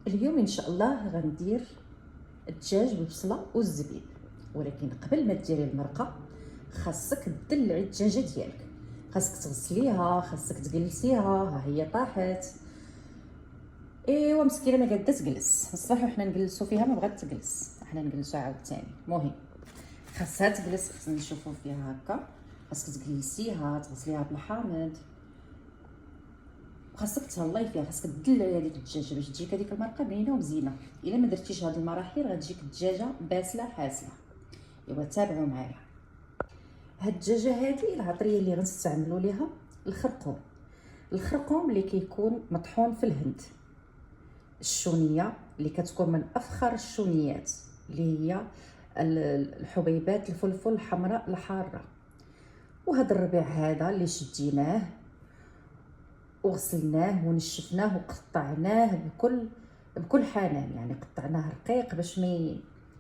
اليوم ان شاء الله غندير الدجاج بالبصله والزبيب، ولكن قبل ما ديري المرقه خاصك تدلعي الدجاجه ديالك. خاصك تغسليها، خاصك تجلسيها، ها هي طاحت. ايوا مسكينه ما قادة تجلس، الصح وحنا نجلسوا فيها ما بغات تجلس، حنا نجلسوا عاوتاني. المهم خاصها تجلس، خصنا نشوفوا فيها هكا. خاصك تجلسيها، تغسليها بالحامض، خاصك تهلاي فيها، خاصك تدلعي هذيك الدجاجه باش تجيك هذيك المرقه بنينه ومزينه. الا ما درتيش هاد المراحل غتجيك الدجاجه باسله حاسله. ايوا تابعوا معايا. هاد الدجاجه هذه العطريه اللي غنستعملوا ليها الخرقوم. الخرقوم اللي كيكون مطحون في الهند، الشونيه اللي كتكون من افخر الشونيات اللي هي الحبيبات الفلفل الحمراء الحاره. وهذا الربيع هذا اللي شديناه وغسلناه ونشفناه وقطعناه بكل حنان، يعني قطعناه رقيق باش ما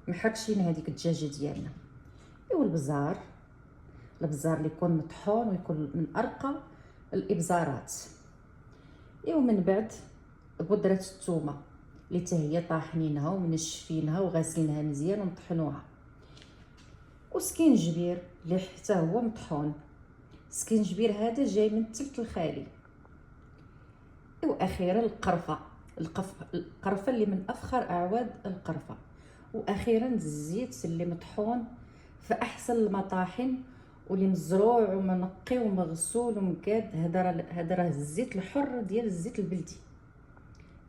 يحرقش لنا هذيك الدجاجه ديالنا. ايوا البزار اللي يكون مطحون ويكون من ارقى الابزارات. ايوا من بعد بودره الثومه اللي حتى هي طاحنينها ومنشفينها وغاسلينها مزيان ومطحنوها. وسكينجبير اللي حتى هو مطحون. السكينجبير هذا جاي من الثلث الخالي. واخيرا القرفه اللي من افخر اعواد القرفه. واخيرا الزيت اللي مطحون في احسن المطاحن واللي مزروع ومنقي ومغسول ومكاد. هذا راه الزيت الحر ديال الزيت البلدي.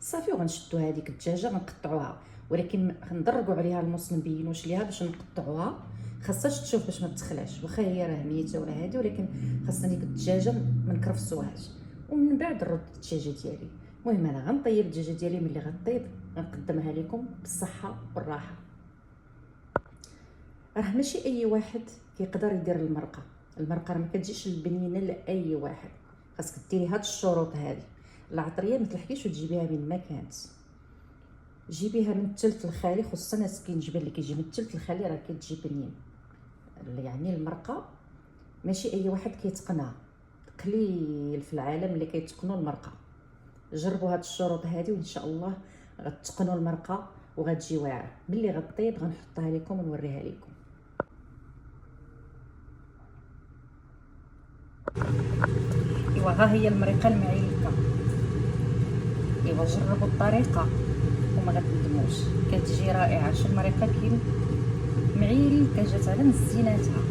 صافي وغنشدوا هذيك الدجاجه غنقطعوها، ولكن غندرقوا عليها الموس نبينوش ليها باش نقطعوها. خاصهاش تشوف باش ما تخلاش، واخا هي راه ميته ولا هادي، ولكن خاصنا ديك الدجاجه ما نكرفسوهاش. ومن بعد نرد الدجاجه ديالي. المهم انا غنطيب الدجاجه ديالي، ملي غطيب غنقدمها لكم بالصحه والراحه. راه ماشي اي واحد كيقدر يدير المرقه راه ما كتجيش البنينه لاي واحد. خاصك ديري هاد الشروط هذه. العطريه ما تلحقيش وتجيبيها من ما كانت، جيبيها من الثلث الخالي، خصوصا السكينجبير اللي كيجي من الثلث الخالي راه كتجي بنين. يعني المرقه ماشي اي واحد كيتقنها، قليل في العالم اللي كيتقنوا المرقه. جربوا هاد الشروط هذه وان شاء الله غتقنوا المرقه وغتجي واعره. ملي غطيب غنحطها لكم ونوريها لكم. ايوا ها هي المرقه المعيلكه. ايوا جربوا الطريقه وما غتندموش، كتجي رائعه. شي المرقه كي معيلكه جات على مزيناتها.